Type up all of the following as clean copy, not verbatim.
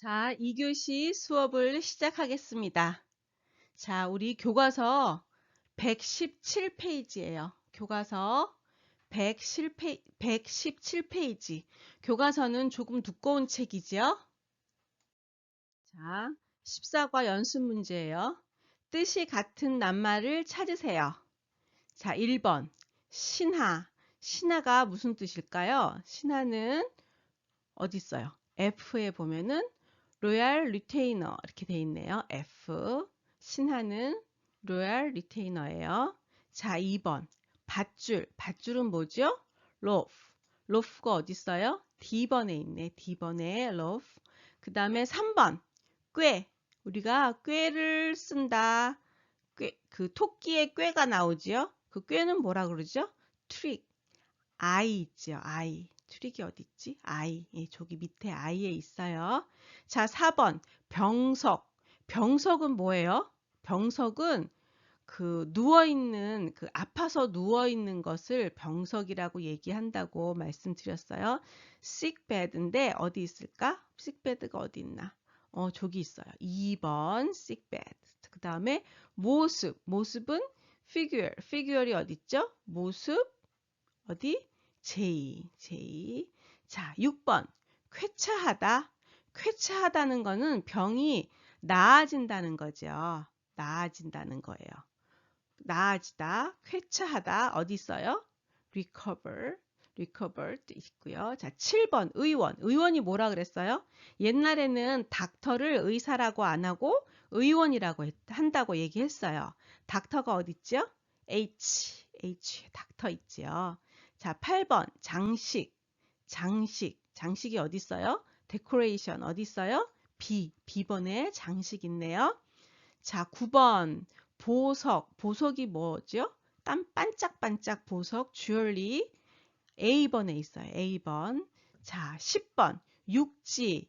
자, 2교시 수업을 시작하겠습니다. 자, 우리 교과서 117페이지예요. 교과서 117페이지. 교과서는 조금 두꺼운 책이지요. 자, 14과 연습 문제예요. 뜻이 같은 낱말을 찾으세요. 자, 1번. 신하. 신하가 무슨 뜻일까요? 신하는 어디 있어요? F에 보면은 로얄 리테이너 이렇게 돼 있네요. F. 신하는 로얄 리테이너예요. 자, 2번. 밧줄. 밧줄은 뭐죠? 로프. 로프가 어디 있어요? D번에 있네. D번에 로프. 그 다음에 3번. 꾀. 우리가 꾀를 쓴다. 그 토끼의 꾀가 나오지요? 그 꾀는 뭐라 그러죠? 트릭. I 있죠. I. 트릭이 어디 있지? I. 예, 저기 밑에 I에 있어요. 자, 4번. 병석. 병석은 뭐예요? 병석은 그 누워있는, 그 아파서 누워있는 것을 병석이라고 얘기한다고 말씀드렸어요. sickbed인데 어디 있을까? sickbed가 어디 있나? 저기 있어요. 2번 sickbed. 그 다음에 모습. 모습은 figure. figure이 어디 있죠? 모습. 어디? J. 자, 6번. 쾌차하다. 쾌차하다는 거는 병이 나아진다는 거죠. 나아진다는 거예요. 나아지다, 쾌차하다, 어디 있어요? recover 있고요. 자, 7번 의원. 의원이 뭐라 그랬어요? 옛날에는 닥터를 의사라고 안 하고 의원이라고 한다고 얘기했어요. 닥터가 어디 있죠? H, 닥터 있죠. 자, 8번 장식. 장식이 어디 있어요? decoration 어디 있어요? B번에 장식 있네요. 자, 9번 보석이 뭐죠? 반짝반짝 보석, 주얼리. A번에 있어요. A번. 자, 10번 육지의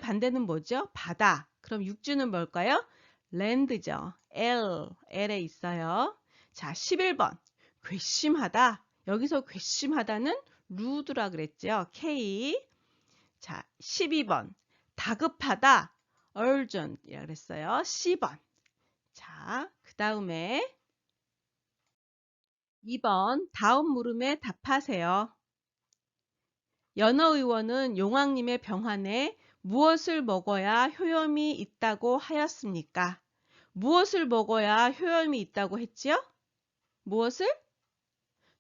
반대는 뭐죠? 바다. 그럼 육지는 뭘까요? 랜드죠. L에 있어요. 자, 11번 괘씸하다. 여기서 괘씸하다는 rude라 그랬죠. K. 자, 12번 다급하다. urgent이라 그랬어요. C번. 자, 그 다음에 2번 다음 물음에 답하세요. 연어의원은 용왕님의 병환에 무엇을 먹어야 효염이 있다고 하였습니까? 무엇을 먹어야 효염이 있다고 했지요? 무엇을?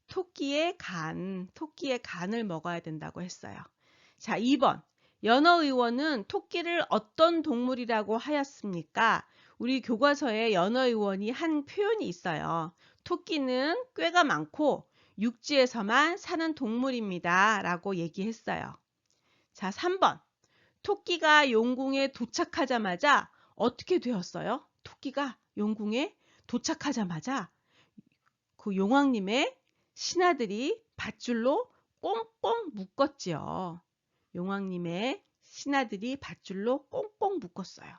토끼의 간을 먹어야 된다고 했어요. 자, 2번. 연어의원은 토끼를 어떤 동물이라고 하였습니까? 우리 교과서에 연어의원이 한 표현이 있어요. 토끼는 꾀가 많고 육지에서만 사는 동물입니다. 라고 얘기했어요. 자, 3번. 토끼가 용궁에 도착하자마자 어떻게 되었어요? 토끼가 용궁에 도착하자마자 그 용왕님의 신하들이 밧줄로 꽁꽁 묶었지요. 용왕님의 신하들이 밧줄로 꽁꽁 묶었어요.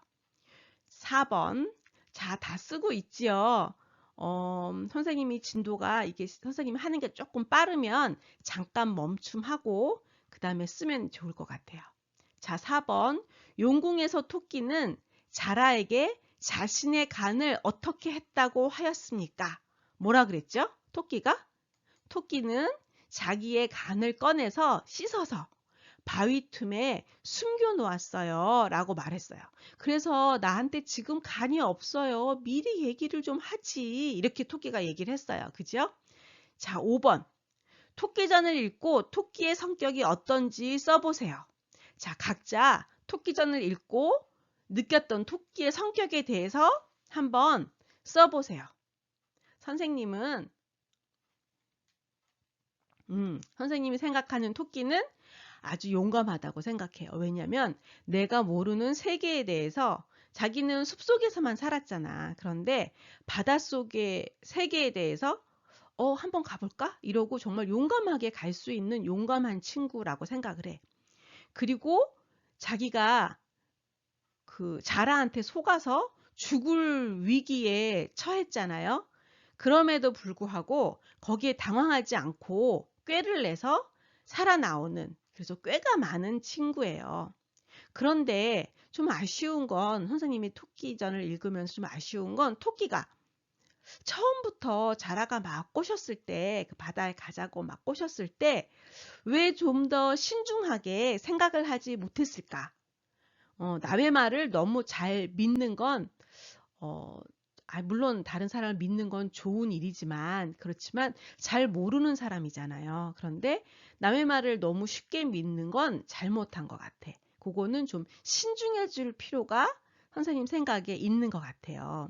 4번. 자, 다 쓰고 있지요. 선생님이 진도가 이게 선생님이 하는 게 조금 빠르면 잠깐 멈춤하고 그 다음에 쓰면 좋을 것 같아요. 자, 4번. 용궁에서 토끼는 자라에게 자신의 간을 어떻게 했다고 하였습니까? 뭐라 그랬죠? 토끼는 자기의 간을 꺼내서 씻어서 바위 틈에 숨겨 놓았어요. 라고 말했어요. 그래서 나한테 지금 간이 없어요. 미리 얘기를 좀 하지. 이렇게 토끼가 얘기를 했어요. 그죠? 자, 5번. 토끼전을 읽고 토끼의 성격이 어떤지 써보세요. 자, 각자 토끼전을 읽고 느꼈던 토끼의 성격에 대해서 한번 써보세요. 선생님이 생각하는 토끼는 아주 용감하다고 생각해요. 왜냐하면 내가 모르는 세계에 대해서 자기는 숲속에서만 살았잖아. 그런데 바닷속의 세계에 대해서 한번 가볼까? 이러고 정말 용감하게 갈 수 있는 용감한 친구라고 생각을 해. 그리고 자기가 그 자라한테 속아서 죽을 위기에 처했잖아요. 그럼에도 불구하고 거기에 당황하지 않고 꾀를 내서 살아나오는, 그래서 꾀가 많은 친구예요. 그런데 좀 아쉬운 건 선생님이 토끼전을 읽으면서 좀 아쉬운 건 토끼가 처음부터 자라가 막 꼬셨을 때 그 바다에 가자고 막 꼬셨을 때 왜 좀 더 신중하게 생각을 하지 못했을까? 남의 말을 너무 잘 믿는 건 어, 물론 다른 사람을 믿는 건 좋은 일이지만 그렇지만 잘 모르는 사람이잖아요. 그런데 남의 말을 너무 쉽게 믿는 건 잘못한 것 같아. 그거는 좀 신중해 줄 필요가 선생님 생각에 있는 것 같아요.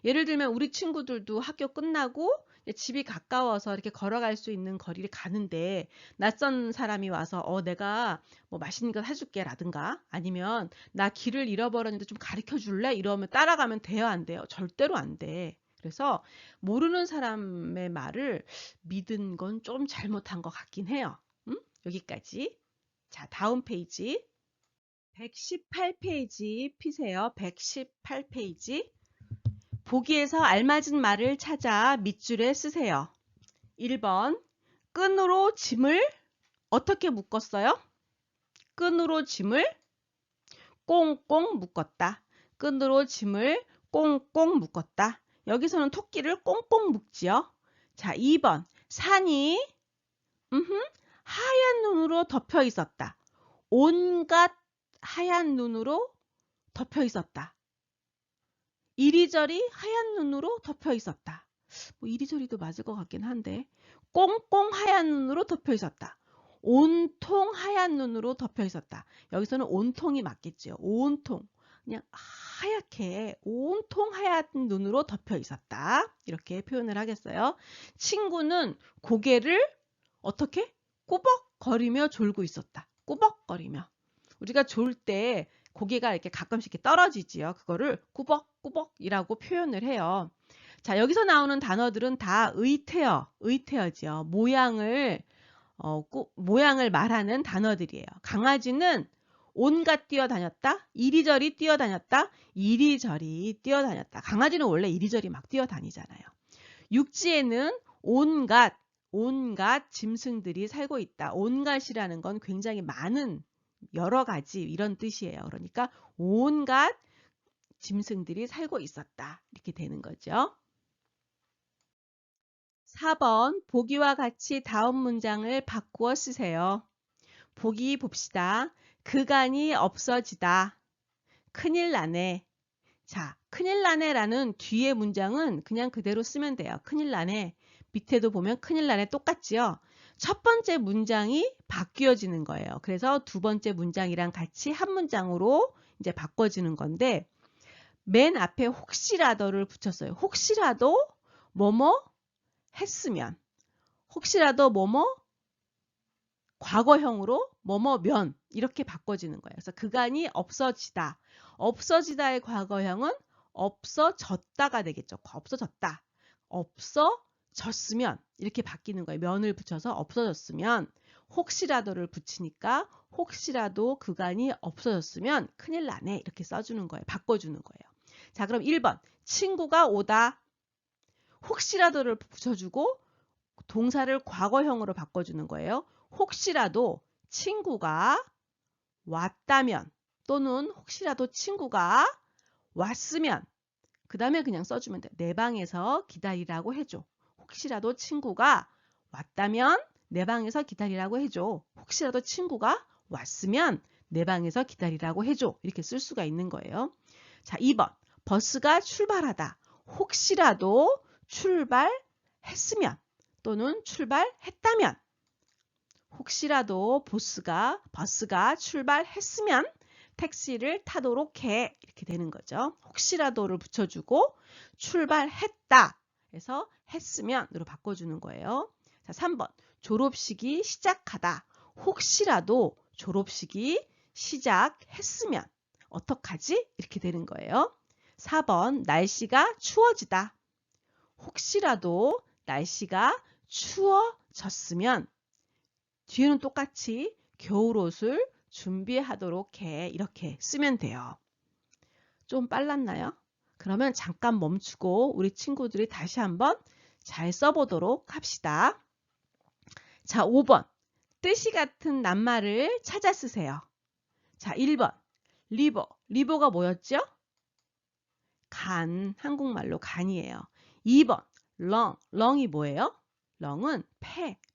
예를 들면 우리 친구들도 학교 끝나고 집이 가까워서 이렇게 걸어갈 수 있는 거리를 가는데 낯선 사람이 와서 내가 뭐 맛있는 거 사줄게 라든가 아니면 나 길을 잃어버렸는데 좀 가르쳐 줄래? 이러면 따라가면 돼요, 안 돼요? 절대로 안 돼. 그래서 모르는 사람의 말을 믿은 건 좀 잘못한 것 같긴 해요. 여기까지. 자, 다음 페이지. 118페이지 피세요. 118페이지. 보기에서 알맞은 말을 찾아 밑줄에 쓰세요. 1번. 끈으로 짐을 어떻게 묶었어요? 끈으로 짐을 꽁꽁 묶었다. 끈으로 짐을 꽁꽁 묶었다. 여기서는 토끼를 꽁꽁 묶지요. 자, 2번. 산이 하얀 눈으로 덮여 있었다. 온갖 하얀 눈으로 덮여 있었다. 이리저리 하얀 눈으로 덮여 있었다. 뭐 이리저리도 맞을 것 같긴 한데 꽁꽁 하얀 눈으로 덮여 있었다. 온통 하얀 눈으로 덮여 있었다. 여기서는 온통이 맞겠죠. 온통. 그냥 하얗게 온통 하얀 눈으로 덮여 있었다. 이렇게 표현을 하겠어요. 친구는 고개를 어떻게? 꾸벅거리며 졸고 있었다. 꾸벅거리며. 우리가 졸 때 고개가 이렇게 가끔씩 이렇게 떨어지지요. 그거를 꾸벅꾸벅이라고 표현을 해요. 자, 여기서 나오는 단어들은 다 의태어지요. 모양을 말하는 단어들이에요. 강아지는 온갖 뛰어다녔다. 이리저리 뛰어다녔다. 이리저리 뛰어다녔다. 강아지는 원래 이리저리 막 뛰어다니잖아요. 육지에는 온갖 짐승들이 살고 있다. 온갖이라는 건 굉장히 많은 여러 가지 이런 뜻이에요. 그러니까 온갖 짐승들이 살고 있었다. 이렇게 되는 거죠. 4번 보기와 같이 다음 문장을 바꾸어 쓰세요. 보기 봅시다. 그간이 없어지다. 큰일 나네. 자, 큰일 나네라는 뒤에 문장은 그냥 그대로 쓰면 돼요. 큰일 나네. 밑에도 보면 큰일 나네 똑같지요. 첫 번째 문장이 바뀌어지는 거예요. 그래서 두 번째 문장이랑 같이 한 문장으로 이제 바꿔지는 건데 맨 앞에 혹시라도를 붙였어요. 혹시라도 뭐뭐 했으면 혹시라도 뭐뭐 과거형으로 뭐뭐면 이렇게 바꿔지는 거예요. 그래서 그간이 없어지다. 없어지다의 과거형은 없어졌다가 되겠죠. 없어졌다. 없어졌으면 이렇게 바뀌는 거예요. 면을 붙여서 없어졌으면 혹시라도를 붙이니까 혹시라도 그간이 없어졌으면 큰일 나네 이렇게 써주는 거예요. 바꿔주는 거예요. 자, 그럼 1번 친구가 오다. 혹시라도를 붙여주고 동사를 과거형으로 바꿔주는 거예요. 혹시라도 친구가 왔다면 또는 혹시라도 친구가 왔으면 그 다음에 그냥 써주면 돼. 내 방에서 기다리라고 해줘. 혹시라도 친구가 왔다면 내 방에서 기다리라고 해줘. 혹시라도 친구가 왔으면 내 방에서 기다리라고 해줘. 이렇게 쓸 수가 있는 거예요. 자, 2번 버스가 출발하다. 혹시라도 출발했으면 또는 출발했다면 혹시라도 버스가 출발했으면 택시를 타도록 해. 이렇게 되는 거죠. 혹시라도를 붙여주고 출발했다 해서 했으면으로 바꿔주는 거예요. 자, 3번 졸업식이 시작하다. 혹시라도 졸업식이 시작했으면 어떡하지? 이렇게 되는 거예요. 4번 날씨가 추워지다. 혹시라도 날씨가 추워졌으면 뒤에는 똑같이 겨울옷을 준비하도록 해. 이렇게 쓰면 돼요. 좀 빨랐나요? 그러면 잠깐 멈추고 우리 친구들이 다시 한번 잘 써보도록 합시다. 자, 5번 뜻이 같은 낱말을 찾아 쓰세요. 자, 1번 리버가 뭐였죠? 간, 한국말로 간이에요. 2번, 렁이 뭐예요? 렁은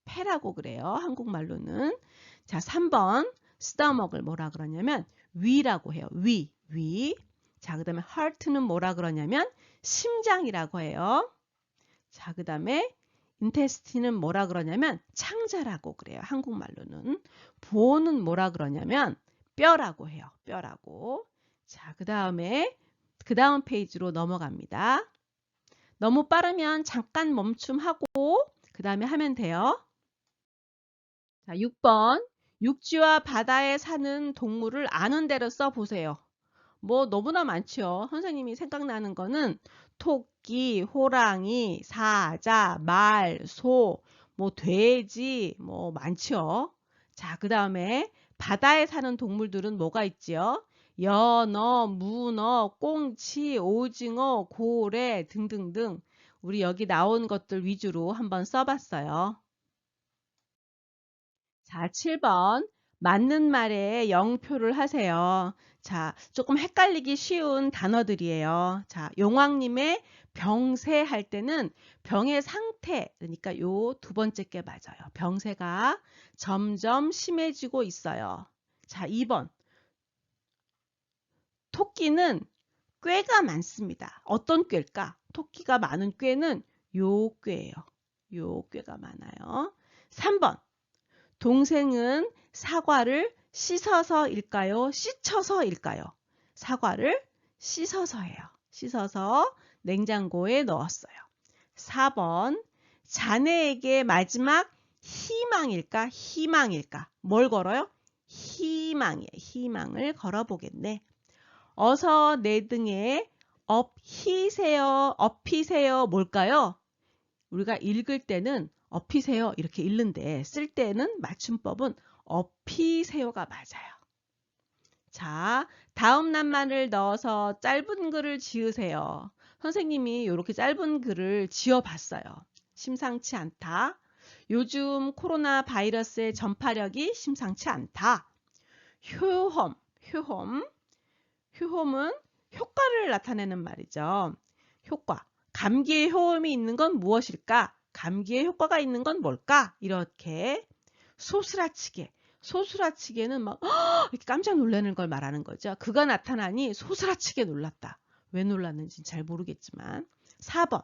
폐라고 그래요. 한국말로는. 자, 3번, 스토먹을 뭐라 그러냐면 위라고 해요. 위. 자, 그 다음에 heart는 뭐라 그러냐면 심장이라고 해요. 자, 그 다음에 intestine은 뭐라 그러냐면 창자라고 그래요. 한국말로는. 보는 뭐라 그러냐면 뼈라고 해요. 뼈라고. 자, 그 다음 페이지로 넘어갑니다. 너무 빠르면 잠깐 멈춤하고 그 다음에 하면 돼요. 자, 6번. 육지와 바다에 사는 동물을 아는 대로 써보세요. 뭐 너무나 많죠. 선생님이 생각나는 거는 토끼, 호랑이, 사자, 말, 소, 뭐 돼지, 뭐 많죠. 자, 그 다음에 바다에 사는 동물들은 뭐가 있지요? 연어, 문어, 꽁치, 오징어, 고래 등등등. 우리 여기 나온 것들 위주로 한번 써봤어요. 자, 7번. 맞는 말에 0표를 하세요. 자, 조금 헷갈리기 쉬운 단어들이에요. 자, 용왕님의 병세 할 때는 병의 상태, 그러니까 요 두 번째 게 맞아요. 병세가 점점 심해지고 있어요. 자, 2번. 토끼는 꾀가 많습니다. 어떤 꾀일까? 토끼가 많은 꾀는 요 꾀예요. 요 꾀가 많아요. 3번. 동생은 사과를 씻어서일까요? 씻어서일까요? 사과를 씻어서예요. 씻어서 냉장고에 넣었어요. 4번. 자네에게 마지막 희망일까? 희망일까? 뭘 걸어요? 희망이에요. 희망을 걸어보겠네. 어서 내 등에 업히세요 뭘까요? 우리가 읽을 때는 업히세요 이렇게 읽는데 쓸 때는 맞춤법은 업히세요가 맞아요. 자, 다음 낱말을 넣어서 짧은 글을 지으세요. 선생님이 이렇게 짧은 글을 지어봤어요. 심상치 않다. 요즘 코로나 바이러스의 전파력이 심상치 않다. 효험은 효과를 나타내는 말이죠. 효과. 감기에 효험이 있는 건 무엇일까? 감기에 효과가 있는 건 뭘까? 이렇게 소스라치게는 막 이렇게 깜짝 놀라는 걸 말하는 거죠. 그가 나타나니 소스라치게 놀랐다. 왜 놀랐는지 잘 모르겠지만. 4번.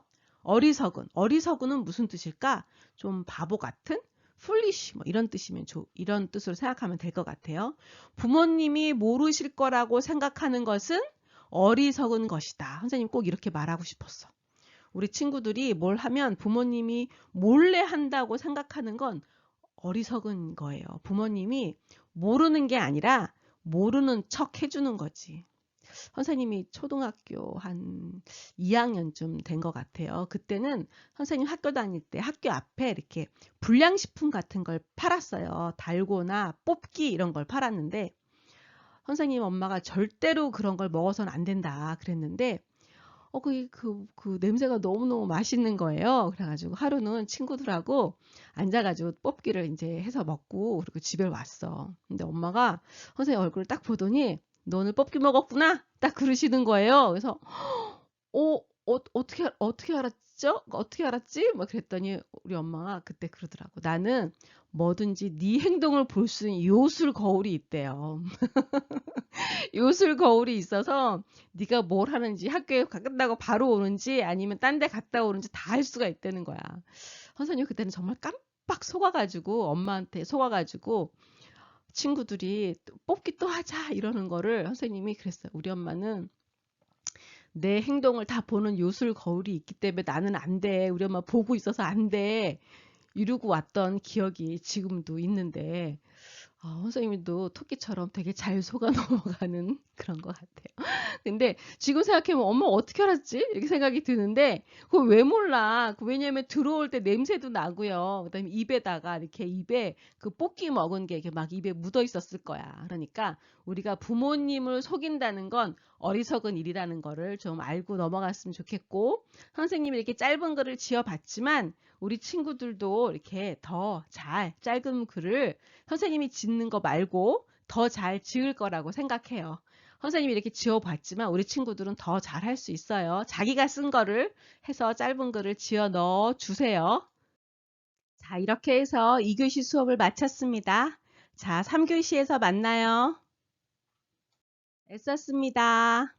어리석은은 무슨 뜻일까? 좀 바보 같은? foolish 뭐 이런 뜻이면 이런 뜻으로 생각하면 될 것 같아요. 부모님이 모르실 거라고 생각하는 것은 어리석은 것이다. 선생님 꼭 이렇게 말하고 싶었어. 우리 친구들이 뭘 하면 부모님이 몰래 한다고 생각하는 건 어리석은 거예요. 부모님이 모르는 게 아니라 모르는 척 해주는 거지. 선생님이 초등학교 한 2학년쯤 된 것 같아요. 그때는 선생님 학교 다닐 때 학교 앞에 이렇게 불량식품 같은 걸 팔았어요. 달고나 뽑기 이런 걸 팔았는데 선생님 엄마가 절대로 그런 걸 먹어서는 안 된다 그랬는데 그 냄새가 너무너무 맛있는 거예요. 그래가지고 하루는 친구들하고 앉아가지고 뽑기를 이제 해서 먹고 그리고 집에 왔어. 근데 엄마가 선생님 얼굴을 딱 보더니 너 오늘 뽑기 먹었구나? 딱 그러시는 거예요. 그래서 어떻게 알았죠? 어떻게 알았지? 막 그랬더니 우리 엄마가 그때 그러더라고. 나는 뭐든지 네 행동을 볼 수 있는 요술 거울이 있대요. 요술 거울이 있어서 네가 뭘 하는지 학교에 끝나고 바로 오는지 아니면 딴 데 갔다 오는지 다 알 수가 있다는 거야. 선생님 그때는 정말 깜빡 속아가지고 엄마한테 속아가지고 친구들이 뽑기 또 하자 이러는 거를 선생님이 그랬어요. 우리 엄마는 내 행동을 다 보는 요술 거울이 있기 때문에 나는 안 돼. 우리 엄마 보고 있어서 안 돼. 이러고 왔던 기억이 지금도 있는데 선생님도 토끼처럼 되게 잘 속아 넘어가는 그런 것 같아요. 근데 지금 생각해보면 엄마 어떻게 알았지? 이렇게 생각이 드는데 그거 왜 몰라? 왜냐면 들어올 때 냄새도 나고요. 그다음에 입에다가 이렇게 입에 그 뽑기 먹은 게 이렇게 막 입에 묻어 있었을 거야. 그러니까 우리가 부모님을 속인다는 건 어리석은 일이라는 거를 좀 알고 넘어갔으면 좋겠고 선생님이 이렇게 짧은 글을 지어봤지만 우리 친구들도 이렇게 더 잘 짧은 글을 선생님이 짓는 거 말고 더 잘 지을 거라고 생각해요. 선생님이 이렇게 지어봤지만 우리 친구들은 더 잘할 수 있어요. 자기가 쓴 거를 해서 짧은 글을 지어 넣어 주세요. 자, 이렇게 해서 2교시 수업을 마쳤습니다. 자, 3교시에서 만나요. 애썼습니다.